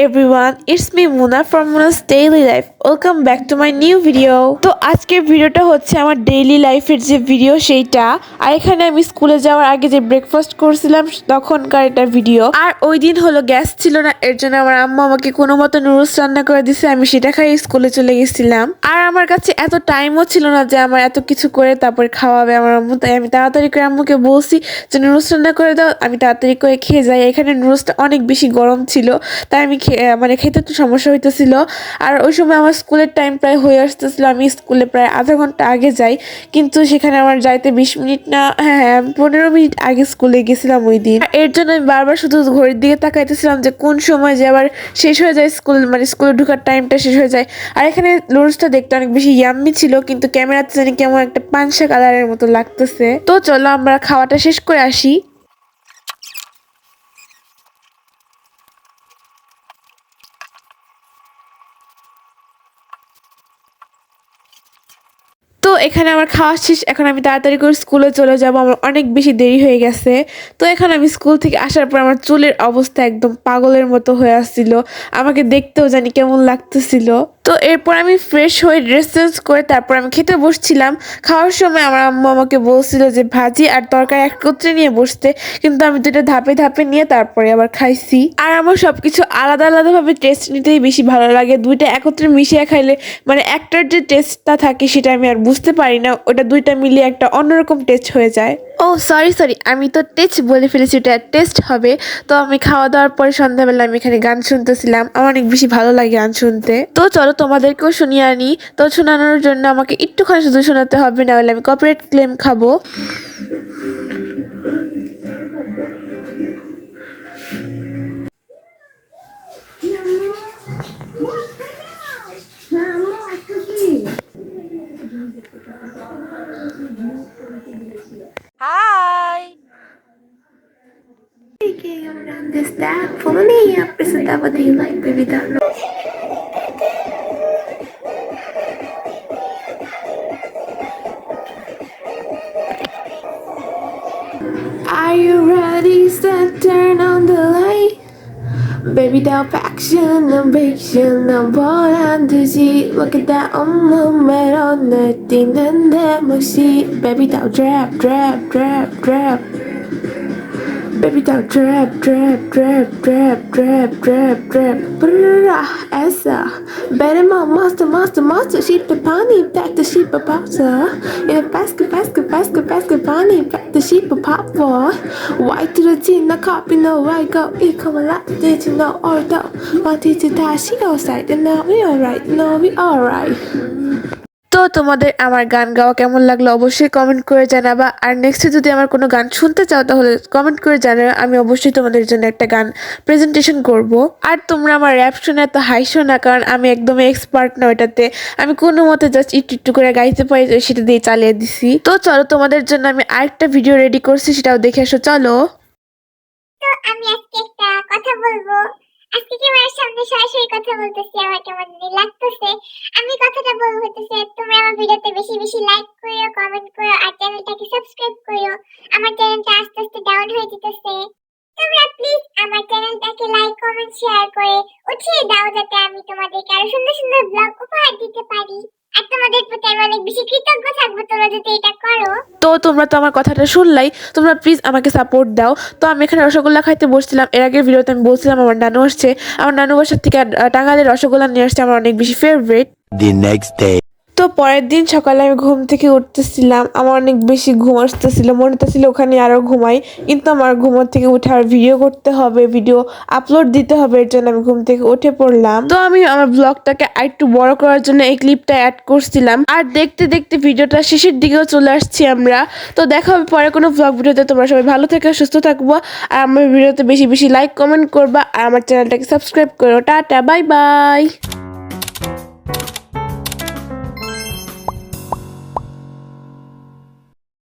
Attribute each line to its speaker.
Speaker 1: everyone, it's me Muna from Muna's Daily Life. Welcome back to my new video. তো আজকের ভিডিওটা হচ্ছে আমার ডেইলি লাইফের যে ভিডিও সেইটা, আর এখানে আমি স্কুলে যাওয়ার আগে যে ব্রেকফাস্ট করছিলাম তখনকার এটা ভিডিও। আর ওই দিন হলো গ্যাস ছিল না, এর জন্য আমার আম্মু আমাকে কোনো মতো নুডলস রান্না করে দিছে, আমি সেটা খাই স্কুলে চলে গেছিলাম। আর আমার কাছে এত টাইমও ছিল না যে আমার এত কিছু করে তারপর খাওয়াবে আমার আম্মু, তাই আমি তাড়াতাড়ি করে আম্মুকে বলছি যে নুডলস রান্না করে দাও, আমি তাড়াতাড়ি করে খেয়ে যাই। এখানে নুডলসটা অনেক বেশি গরম ছিল, তাই আমি মানে খেতে একটু সমস্যা হইতেছিল। আর ওই সময় আমার স্কুলের টাইম প্রায় হয়ে আসতেছিল, আমি স্কুলে প্রায় আধা ঘন্টা আগে যাই, কিন্তু সেখানে আমার যাইতে 20 মিনিট না, হ্যাঁ 15 মিনিট আগে স্কুলে গেছিলাম ওই দিন। এর জন্য আমি বারবার শুধু ঘড়ির দিকে তাকাইতেছিলাম যে কোন সময় যে আবার শেষ হয়ে যায় স্কুল, মানে স্কুলে ঢোকার টাইমটা শেষ হয়ে যায়। আর এখানে নুডলসটা দেখতে অনেক বেশি ইয়াম্মি ছিল, কিন্তু ক্যামেরাতে জানি কেমন একটা পানসা কালারের মতো লাগতেছে। তো চলো আমরা খাওয়াটা শেষ করে আসি। তো এখানে আমার খাওয়া শেষ, এখন আমি তাড়াতাড়ি করে স্কুলে চলে যাব, আমার অনেক বেশি দেরি হয়ে গেছে। তো এখানে আমি স্কুল থেকে আসার পর আমার চুলের অবস্থা একদম পাগলের মতো হয়ে আসছিল, আমাকে দেখতেও জানি কেমন লাগতেছিল। তো এরপর আমি ফ্রেশ হয়ে ড্রেস চেঞ্জ করে তারপর আমি খেতে বসছিলাম। খাওয়ার সময় আমার আম্মু আমাকে বলছিল যে ভাজি আর তরকারি একত্রে নিয়ে বসতে, কিন্তু আমি দুটো ধাপে ধাপে নিয়ে তারপরে আবার খাইছি। আর আমার সবকিছু আলাদা আলাদাভাবে টেস্ট নিতেই বেশি ভালো লাগে, দুইটা একত্রে মিশিয়ে খাইলে মানে একটার যে টেস্টটা থাকে সেটা আমি আর বুঝতে পারি না, ওটা দুইটা মিলিয়ে একটা অন্যরকম টেস্ট হয়ে যায়। ও সরি আমি তো টেস্ট বলে ফেলেছি, ওটা টেস্ট হবে। তো আমি খাওয়া দাওয়ার পরে সন্ধ্যাবেলা আমি এখানে গান শুনতেছিলাম, আমার অনেক বেশি ভালো লাগে গান শুনতে। তো চলো তোমাদেরকেও শুনিয়ে আনি। তো শোনানোর জন্য আমাকে একটুখানি শুধু শোনাতে হবে, না হলে আমি কপিরাইট ক্লেম খাবো।
Speaker 2: Hi.
Speaker 1: Are you ready? Set turn on the light. Baby down faction and fiction and 보란 듯이 Look at that 온몸에 오늘 뛰는 내 몫이 Baby down drip drip drip drip Baby down drip drip drip drip drip drip drip Brrrah Essa Better mom monster Sheep the pony back the sheep a popsa In a basket pony back the sheep a pop for White to the teen no copy no I go Come a lot did you know or though Wanted to dash outside and now we alright no we alright তো তোমাদের আমার গান গাওয়া কেমন লাগলো অবশ্যই comment করে জানাবা। আর নেক্সটে যদি আমার কোনো গান শুনতে চাও তাহলে কমেন্ট করে জানাবে, আমি অবশ্যই তোমাদের জন্য একটা গান প্রেজেন্টেশন করব। আর তোমরা আমার র্যাপ শুনে এত হাইশো না, কারণ আমি একদমই এক্সপার্ট না ওটাতে, আমি কোনো মতে জাস্ট একটু করে গাইতে পারি, সেটা দিয়ে চালিয়ে দিছি। তো চলো তোমাদের জন্য আমি আরেকটা ভিডিও রেডি করছি, সেটাও দেখে আসো চলো।
Speaker 3: তো আমি আজকে একটা কথা বলবো, আজকে ক্যামেরার সামনে সরাসরি কথা বলতেছি, আমার কেমন জানি লাগতেছে। আমি কথাটা বলবো হইতেছে, তোমরা আমার ভিডিওতে বেশি বেশি লাইক করো, কমেন্ট করো আর চ্যানেলটাকে সাবস্ক্রাইব করো। আমার চ্যানেলটা আস্তে আস্তে ডাউন হয়ে যেতেছে, তোমরা প্লিজ আমার চ্যানেলটাকে লাইক কমেন্ট শেয়ার করে উঠিয়ে দাও, যাতে আমি তোমাদেরকে আরো সুন্দর সুন্দর ব্লগ উপহার দিতে পারি। আর তোমাদের প্রতি আমি অনেক বেশি কৃতজ্ঞ থাকবো তোমরা যদি এটা করো।
Speaker 1: তো তোমরা তো আমার কথাটা শুনলাই, তোমরা প্লিজ আমাকে সাপোর্ট দাও। তো আমি এখানে রসগোল্লা খাইতে বসছিলাম, এর আগের ভিডিওতে আমি বলছিলাম আমার নানু আসছে, আমার নানু বাসার থেকে টাঙ্গাইলের রসগোল্লা নিয়ে আসছে, আমার অনেক বেশি ফেভারিট।
Speaker 4: The next day.
Speaker 1: তো পরের দিন সকালে আমি ঘুম থেকে উঠতেছিলাম, আমার অনেক বেশি ঘুম আসতেছিল, মনে হতেছিল ওখানে আরো ঘুমাই, কিন্তু আমার ঘুমের থেকে উঠে আর ভিডিও করতে হবে, ভিডিও আপলোড দিতে হবে, এর জন্য আমি ঘুম থেকে উঠে পড়লাম। তো আমি আমার ব্লগটাকে আরেকটু বড় করার জন্য এই ক্লিপটা অ্যাড করছিলাম, আর দেখতে দেখতে ভিডিওটা শেষের দিকেও চলে আসছি আমরা। তো দেখা হবে পরে কোনো ব্লগ ভিডিওতে, তোমরা সবাই ভালো থেকে সুস্থ থাকবো, আর আমার ভিডিওতে বেশি বেশি লাইক কমেন্ট করবা, আর আমার চ্যানেলটাকে সাবস্ক্রাইব করো। Tata bye bye.